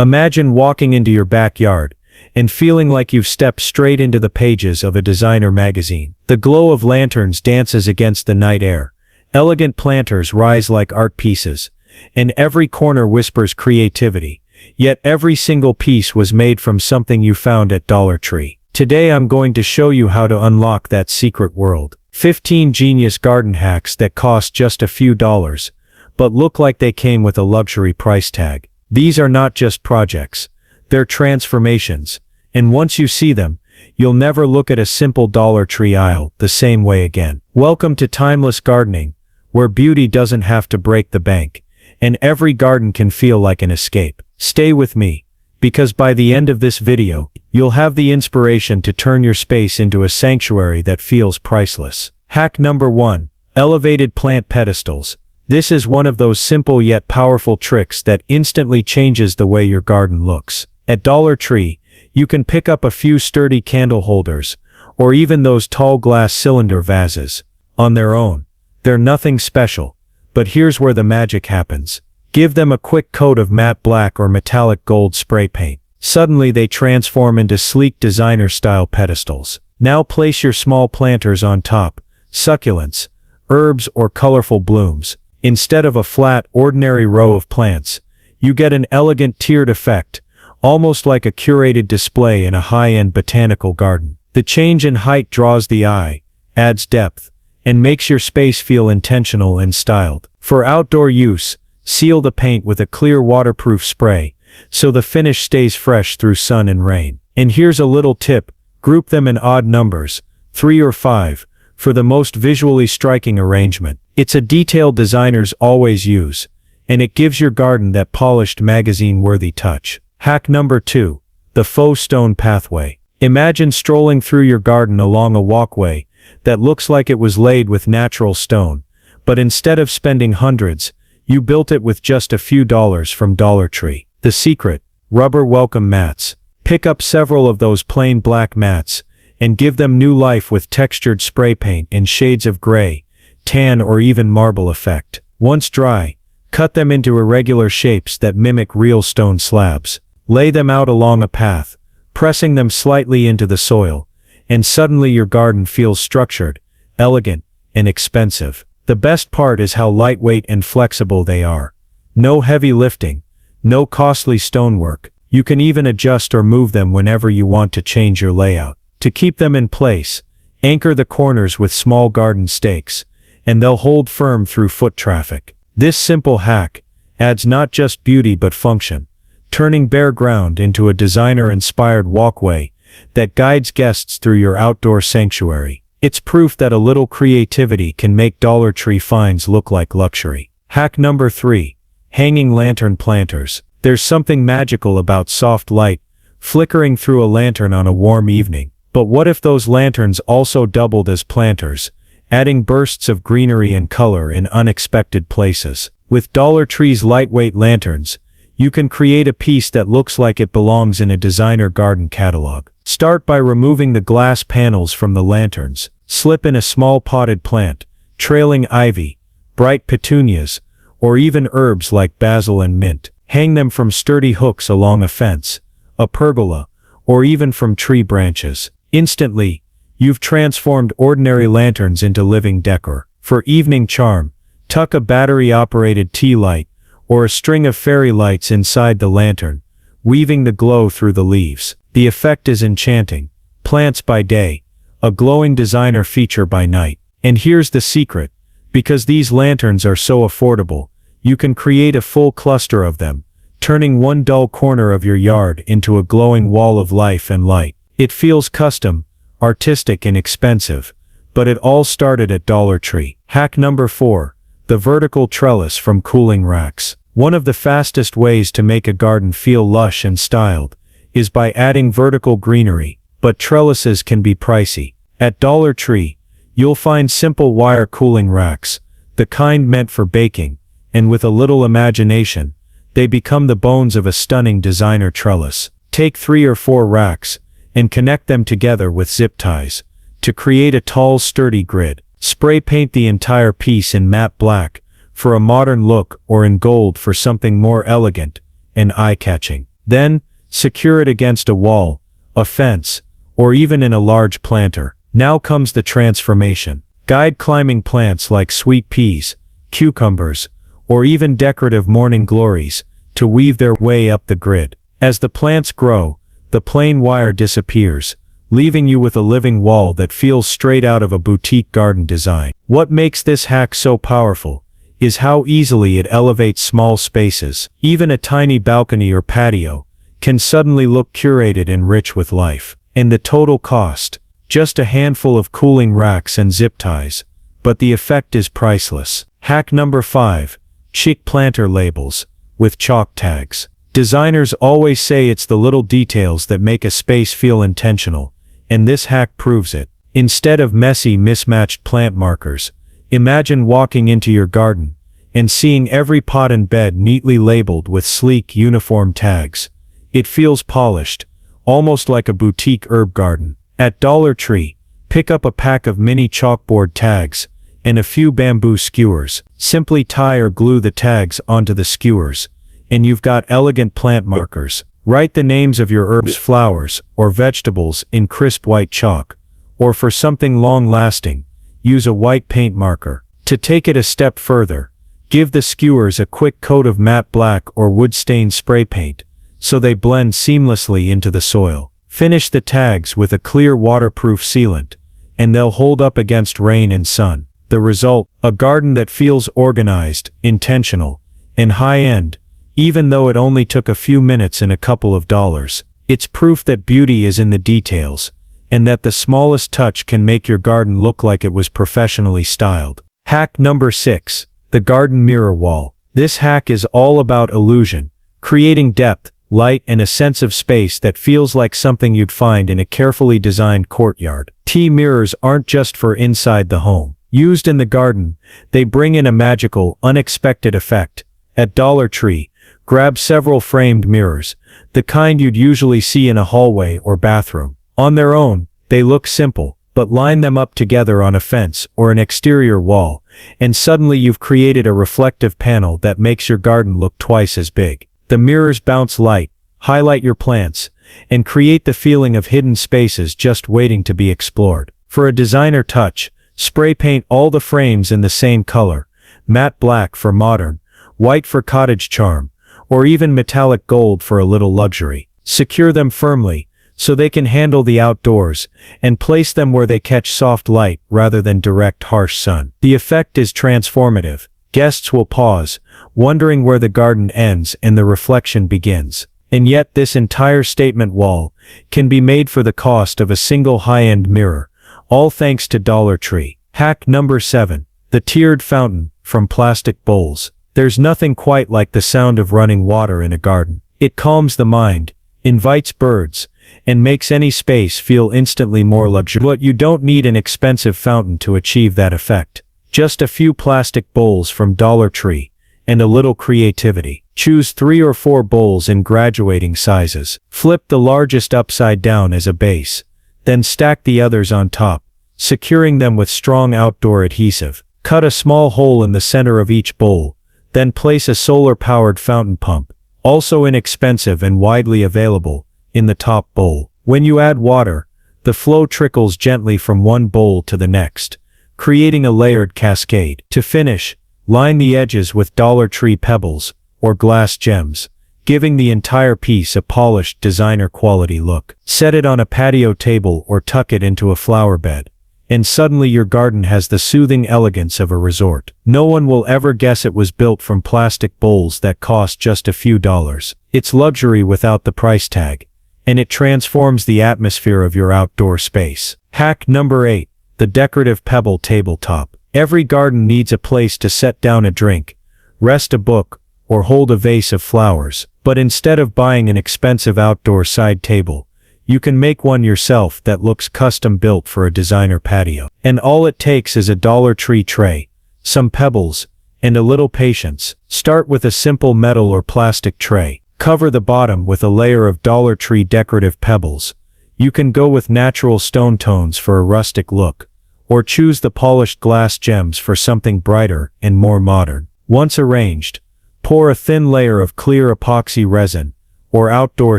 Imagine walking into your backyard and feeling like you've stepped straight into the pages of a designer magazine. The glow of lanterns dances against the night air. Elegant planters rise like art pieces, and every corner whispers creativity. Yet every single piece was made from something you found at Dollar Tree. Today I'm going to show you how to unlock that secret world. 15 genius garden hacks that cost just a few dollars, but look like they came with a luxury price tag. These are not just projects, they're transformations, and once you see them, you'll never look at a simple Dollar Tree aisle the same way again. Welcome to timeless gardening, where beauty doesn't have to break the bank, and every garden can feel like an escape. Stay with me, because by the end of this video, you'll have the inspiration to turn your space into a sanctuary that feels priceless. Hack number 1. Elevated plant pedestals. This is one of those simple yet powerful tricks that instantly changes the way your garden looks. At Dollar Tree, you can pick up a few sturdy candle holders, or even those tall glass cylinder vases. On their own, they're nothing special, but here's where the magic happens. Give them a quick coat of matte black or metallic gold spray paint. Suddenly they transform into sleek designer-style pedestals. Now place your small planters on top, succulents, herbs or colorful blooms. Instead of a flat, ordinary row of plants, you get an elegant tiered effect, almost like a curated display in a high-end botanical garden. The change in height draws the eye, adds depth, and makes your space feel intentional and styled. For outdoor use, seal the paint with a clear waterproof spray, so the finish stays fresh through sun and rain. And here's a little tip, group them in odd numbers, 3 or 5, for the most visually striking arrangement. It's a detail designers always use, and it gives your garden that polished magazine-worthy touch. Hack number 2. The Faux Stone Pathway. Imagine strolling through your garden along a walkway that looks like it was laid with natural stone, but instead of spending hundreds, you built it with just a few dollars from Dollar Tree. The secret: rubber welcome mats. Pick up several of those plain black mats and give them new life with textured spray paint in shades of gray, tan or even marble effect. Once dry, cut them into irregular shapes that mimic real stone slabs. Lay them out along a path, pressing them slightly into the soil, and suddenly your garden feels structured, elegant, and expensive. The best part is how lightweight and flexible they are. No heavy lifting, no costly stonework. You can even adjust or move them whenever you want to change your layout. To keep them in place, anchor the corners with small garden stakes, and they'll hold firm through foot traffic. This simple hack adds not just beauty but function, turning bare ground into a designer-inspired walkway that guides guests through your outdoor sanctuary. It's proof that a little creativity can make Dollar Tree finds look like luxury. Hack number 3. Hanging lantern planters. There's something magical about soft light flickering through a lantern on a warm evening. But what if those lanterns also doubled as planters, adding bursts of greenery and color in unexpected places? With Dollar Tree's lightweight lanterns, you can create a piece that looks like it belongs in a designer garden catalog. Start by removing the glass panels from the lanterns. Slip in a small potted plant, trailing ivy, bright petunias, or even herbs like basil and mint. Hang them from sturdy hooks along a fence, a pergola, or even from tree branches. Instantly, you've transformed ordinary lanterns into living decor. For evening charm, tuck a battery-operated tea light or a string of fairy lights inside the lantern, weaving the glow through the leaves. The effect is enchanting. Plants by day, a glowing designer feature by night. And here's the secret: because these lanterns are so affordable, you can create a full cluster of them, turning one dull corner of your yard into a glowing wall of life and light. It feels custom, artistic and expensive, but it all started at Dollar Tree. Hack number 4. The vertical trellis from cooling racks. One of the fastest ways to make a garden feel lush and styled is by adding vertical greenery, but trellises can be pricey. At Dollar Tree, you'll find simple wire cooling racks, the kind meant for baking, and with a little imagination, they become the bones of a stunning designer trellis. Take 3 or 4 racks, and connect them together with zip ties, to create a tall, sturdy grid. Spray paint the entire piece in matte black, for a modern look, or in gold for something more elegant and eye-catching. Then, secure it against a wall, a fence, or even in a large planter. Now comes the transformation. Guide climbing plants like sweet peas, cucumbers, or even decorative morning glories to weave their way up the grid. As the plants grow, the plain wire disappears, leaving you with a living wall that feels straight out of a boutique garden design. What makes this hack so powerful is how easily it elevates small spaces. Even a tiny balcony or patio can suddenly look curated and rich with life. And the total cost? Just a handful of cooling racks and zip ties, but the effect is priceless. Hack number 5. Chic planter labels with chalk tags. Designers always say it's the little details that make a space feel intentional, and this hack proves it. Instead of messy, mismatched plant markers, imagine walking into your garden and seeing every pot and bed neatly labeled with sleek, uniform tags. It feels polished, almost like a boutique herb garden. At Dollar Tree, pick up a pack of mini chalkboard tags and a few bamboo skewers. Simply tie or glue the tags onto the skewers, and you've got elegant plant markers. Write the names of your herbs, flowers, or vegetables in crisp white chalk, or for something long-lasting, use a white paint marker. To take it a step further, give the skewers a quick coat of matte black or wood-stained spray paint, so they blend seamlessly into the soil. Finish the tags with a clear waterproof sealant, and they'll hold up against rain and sun. The result, a garden that feels organized, intentional, and high-end, even though it only took a few minutes and a couple of dollars. It's proof that beauty is in the details, and that the smallest touch can make your garden look like it was professionally styled. Hack number 6. The garden mirror wall. This hack is all about illusion, creating depth, light, and a sense of space that feels like something you'd find in a carefully designed courtyard. Mirrors aren't just for inside the home. Used in the garden, they bring in a magical, unexpected effect. At Dollar Tree, grab several framed mirrors, the kind you'd usually see in a hallway or bathroom. On their own, they look simple, but line them up together on a fence or an exterior wall, and suddenly you've created a reflective panel that makes your garden look twice as big. The mirrors bounce light, highlight your plants, and create the feeling of hidden spaces just waiting to be explored. For a designer touch, spray paint all the frames in the same color, matte black for modern, white for cottage charm, or even metallic gold for a little luxury. Secure them firmly, so they can handle the outdoors, and place them where they catch soft light rather than direct harsh sun. The effect is transformative. Guests will pause, wondering where the garden ends and the reflection begins. And yet this entire statement wall can be made for the cost of a single high-end mirror, all thanks to Dollar Tree. Hack number 7. The tiered fountain from plastic bowls. There's nothing quite like the sound of running water in a garden. It calms the mind, invites birds, and makes any space feel instantly more luxurious. But you don't need an expensive fountain to achieve that effect. Just a few plastic bowls from Dollar Tree, and a little creativity. Choose 3 or 4 bowls in graduating sizes. Flip the largest upside down as a base, then stack the others on top, securing them with strong outdoor adhesive. Cut a small hole in the center of each bowl, then place a solar-powered fountain pump, also inexpensive and widely available, in the top bowl. When you add water, the flow trickles gently from one bowl to the next, creating a layered cascade. To finish, line the edges with Dollar Tree pebbles or glass gems, giving the entire piece a polished designer-quality look. Set it on a patio table or tuck it into a flower bed, and suddenly your garden has the soothing elegance of a resort. No one will ever guess it was built from plastic bowls that cost just a few dollars. It's luxury without the price tag, and it transforms the atmosphere of your outdoor space. Hack number 8. The decorative pebble tabletop. Every garden needs a place to set down a drink, rest a book, or hold a vase of flowers. But instead of buying an expensive outdoor side table, you can make one yourself that looks custom built for a designer patio. And all it takes is a Dollar Tree tray, some pebbles, and a little patience. Start with a simple metal or plastic tray. Cover the bottom with a layer of Dollar Tree decorative pebbles. You can go with natural stone tones for a rustic look, or choose the polished glass gems for something brighter and more modern. Once arranged, pour a thin layer of clear epoxy resin, or outdoor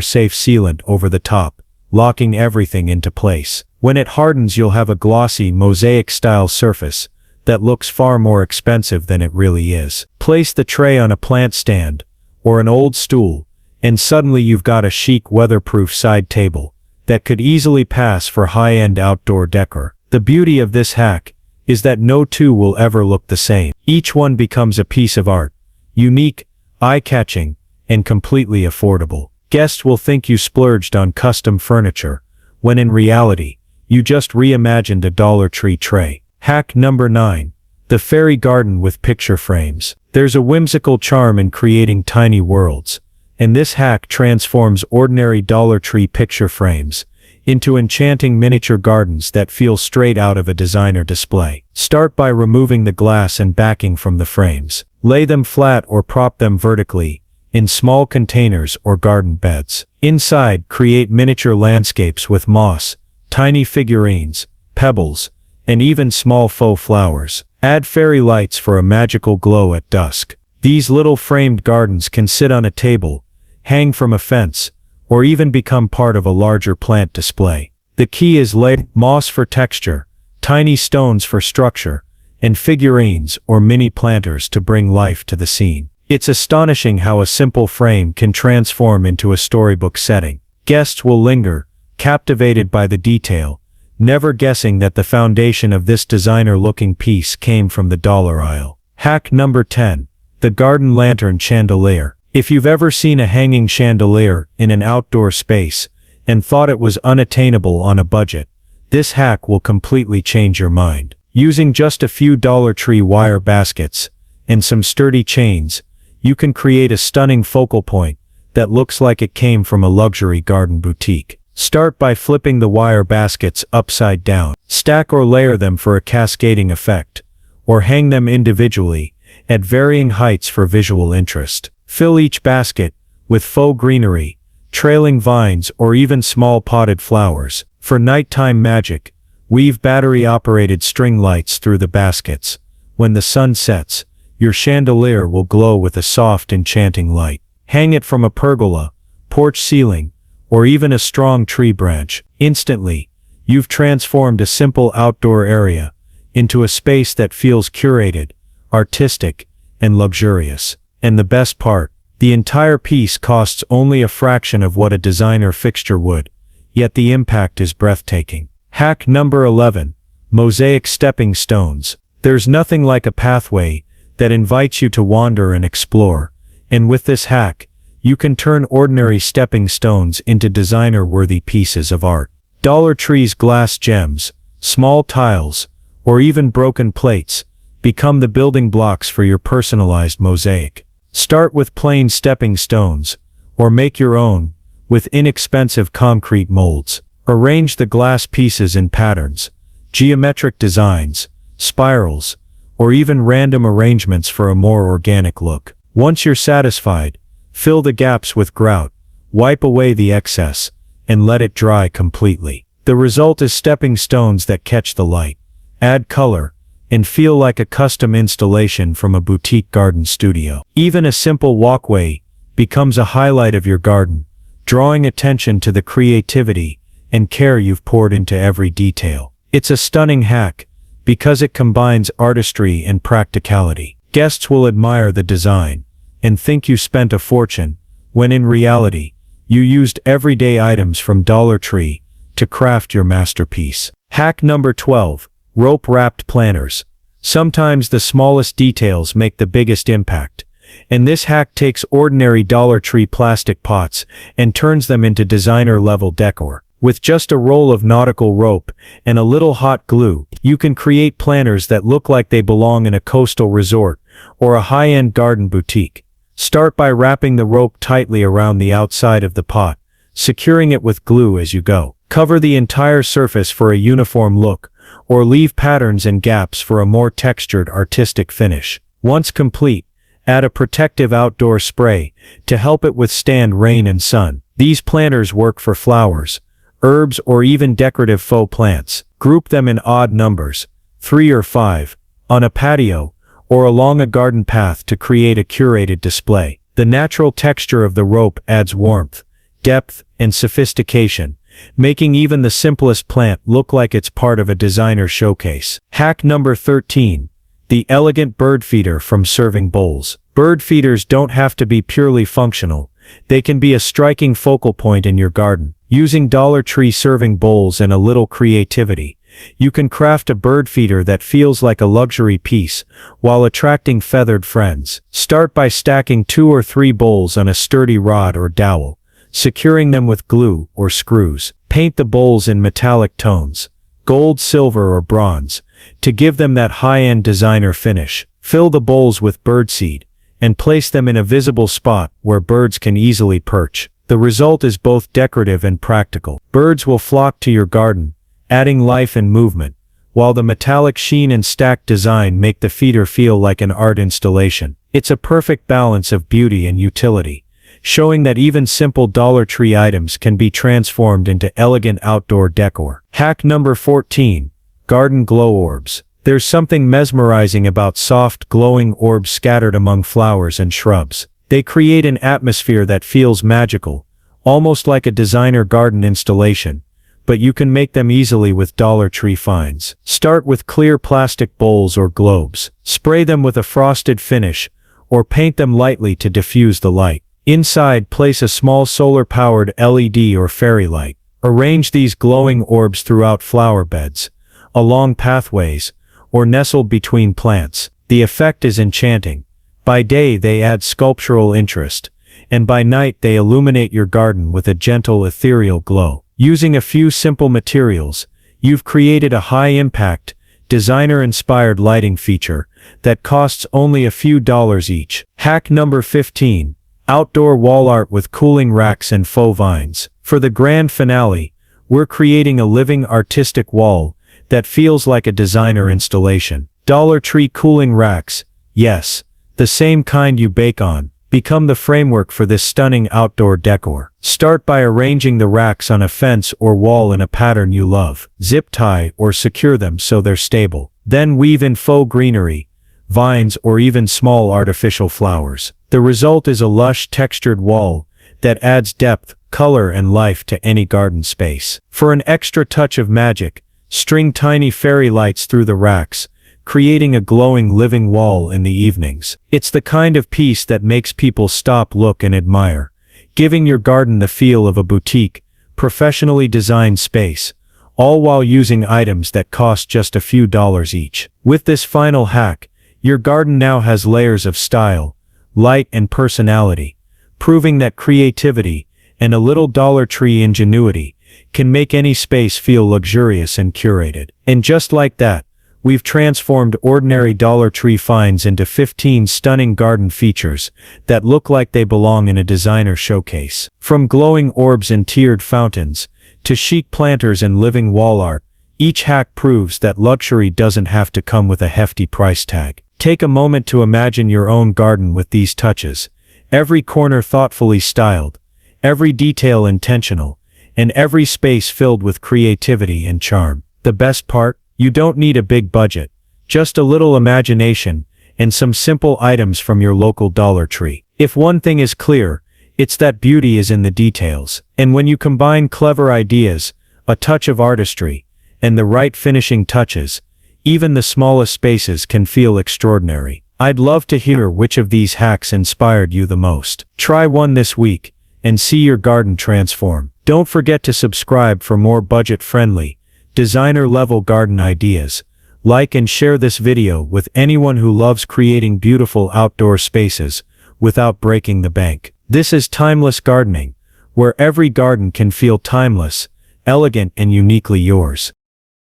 safe sealant over the top, locking everything into place. When it hardens, you'll have a glossy mosaic-style surface that looks far more expensive than it really is. Place the tray on a plant stand or an old stool, and suddenly you've got a chic weatherproof side table that could easily pass for high-end outdoor decor. The beauty of this hack is that no two will ever look the same. Each one becomes a piece of art, unique, eye-catching, and completely affordable. Guests will think you splurged on custom furniture, when in reality, you just reimagined a Dollar Tree tray. Hack number 9. The fairy garden with picture frames. There's a whimsical charm in creating tiny worlds, and this hack transforms ordinary Dollar Tree picture frames into enchanting miniature gardens that feel straight out of a designer display. Start by removing the glass and backing from the frames. Lay them flat or prop them vertically in small containers or garden beds. Inside, create miniature landscapes with moss, tiny figurines, pebbles, and even small faux flowers. Add fairy lights for a magical glow at dusk. These little framed gardens can sit on a table, hang from a fence, or even become part of a larger plant display. The key is moss for texture, tiny stones for structure, and figurines or mini planters to bring life to the scene. It's astonishing how a simple frame can transform into a storybook setting. Guests will linger, captivated by the detail, never guessing that the foundation of this designer-looking piece came from the dollar aisle. Hack number 10. The garden lantern chandelier. If you've ever seen a hanging chandelier in an outdoor space and thought it was unattainable on a budget, this hack will completely change your mind. Using just a few Dollar Tree wire baskets and some sturdy chains, you can create a stunning focal point that looks like it came from a luxury garden boutique. Start by flipping the wire baskets upside down. Stack or layer them for a cascading effect, or hang them individually at varying heights for visual interest. Fill each basket with faux greenery, trailing vines, or even small potted flowers. For nighttime magic, weave battery-operated string lights through the baskets. When the sun sets, your chandelier will glow with a soft, enchanting light. Hang it from a pergola, porch ceiling, or even a strong tree branch. Instantly, you've transformed a simple outdoor area into a space that feels curated, artistic, and luxurious. And the best part, the entire piece costs only a fraction of what a designer fixture would, yet the impact is breathtaking. Hack number 11. Mosaic Stepping Stones. There's nothing like a pathway that invites you to wander and explore, and with this hack, you can turn ordinary stepping stones into designer-worthy pieces of art. Dollar Tree's glass gems, small tiles, or even broken plates become the building blocks for your personalized mosaic. Start with plain stepping stones, or make your own with inexpensive concrete molds. Arrange the glass pieces in patterns, geometric designs, spirals, or even random arrangements for a more organic look. Once you're satisfied, fill the gaps with grout, wipe away the excess, and let it dry completely. The result is stepping stones that catch the light, add color, and feel like a custom installation from a boutique garden studio. Even a simple walkway becomes a highlight of your garden, drawing attention to the creativity and care you've poured into every detail. It's a stunning hack because it combines artistry and practicality. Guests will admire the design and think you spent a fortune, when in reality, you used everyday items from Dollar Tree to craft your masterpiece. Hack number 12. Rope-wrapped planters. Sometimes the smallest details make the biggest impact, and this hack takes ordinary Dollar Tree plastic pots and turns them into designer-level decor. With just a roll of nautical rope and a little hot glue, you can create planters that look like they belong in a coastal resort or a high-end garden boutique. Start by wrapping the rope tightly around the outside of the pot, securing it with glue as you go. Cover the entire surface for a uniform look, or leave patterns and gaps for a more textured, artistic finish. Once complete, add a protective outdoor spray to help it withstand rain and sun. These planters work for flowers, herbs, or even decorative faux plants. Group them in odd numbers, 3 or 5, on a patio, or along a garden path to create a curated display. The natural texture of the rope adds warmth, depth, and sophistication, making even the simplest plant look like it's part of a designer showcase. Hack number 13. The elegant bird feeder from serving bowls. Bird feeders don't have to be purely functional. They can be a striking focal point in your garden. Using Dollar Tree serving bowls and a little creativity, you can craft a bird feeder that feels like a luxury piece while attracting feathered friends. Start by stacking 2 or 3 bowls on a sturdy rod or dowel, securing them with glue or screws. Paint the bowls in metallic tones, gold, silver, or bronze, to give them that high-end designer finish. Fill the bowls with birdseed, and place them in a visible spot where birds can easily perch. The result is both decorative and practical. Birds will flock to your garden, adding life and movement, while the metallic sheen and stacked design make the feeder feel like an art installation. It's a perfect balance of beauty and utility, showing that even simple Dollar Tree items can be transformed into elegant outdoor decor. Hack number 14. Garden glow orbs. There's something mesmerizing about soft, glowing orbs scattered among flowers and shrubs. They create an atmosphere that feels magical, almost like a designer garden installation, but you can make them easily with Dollar Tree finds. Start with clear plastic bowls or globes. Spray them with a frosted finish, or paint them lightly to diffuse the light. Inside, place a small solar-powered LED or fairy light. Arrange these glowing orbs throughout flower beds, along pathways, or nestled between plants. The effect is enchanting. By day they add sculptural interest, and by night they illuminate your garden with a gentle ethereal glow. Using a few simple materials, you've created a high-impact, designer-inspired lighting feature that costs only a few dollars each. Hack number 15. Outdoor wall art with cooling racks and faux vines. For the grand finale, we're creating a living artistic wall that feels like a designer installation. Dollar Tree cooling racks, yes, the same kind you bake on, become the framework for this stunning outdoor decor. Start by arranging the racks on a fence or wall in a pattern you love. Zip tie or secure them so they're stable. Then weave in faux greenery, vines, or even small artificial flowers. The result is a lush, textured wall that adds depth, color, and life to any garden space. For an extra touch of magic, string tiny fairy lights through the racks, creating a glowing living wall in the evenings. It's the kind of piece that makes people stop, look, and admire, giving your garden the feel of a boutique, professionally designed space, all while using items that cost just a few dollars each. With this final hack, your garden now has layers of style, light, and personality, proving that creativity and a little Dollar Tree ingenuity can make any space feel luxurious and curated. And just like that, we've transformed ordinary Dollar Tree finds into 15 stunning garden features that look like they belong in a designer showcase. From glowing orbs and tiered fountains, to chic planters and living wall art, each hack proves that luxury doesn't have to come with a hefty price tag. Take a moment to imagine your own garden with these touches, every corner thoughtfully styled, every detail intentional, and every space filled with creativity and charm. The best part? You don't need a big budget, just a little imagination, and some simple items from your local Dollar Tree. If one thing is clear, it's that beauty is in the details. And when you combine clever ideas, a touch of artistry, and the right finishing touches, even the smallest spaces can feel extraordinary. I'd love to hear which of these hacks inspired you the most. Try one this week, and see your garden transform. Don't forget to subscribe for more budget-friendly, designer-level garden ideas. Like and share this video with anyone who loves creating beautiful outdoor spaces without breaking the bank. This is Timeless Gardening, where every garden can feel timeless, elegant, and uniquely yours.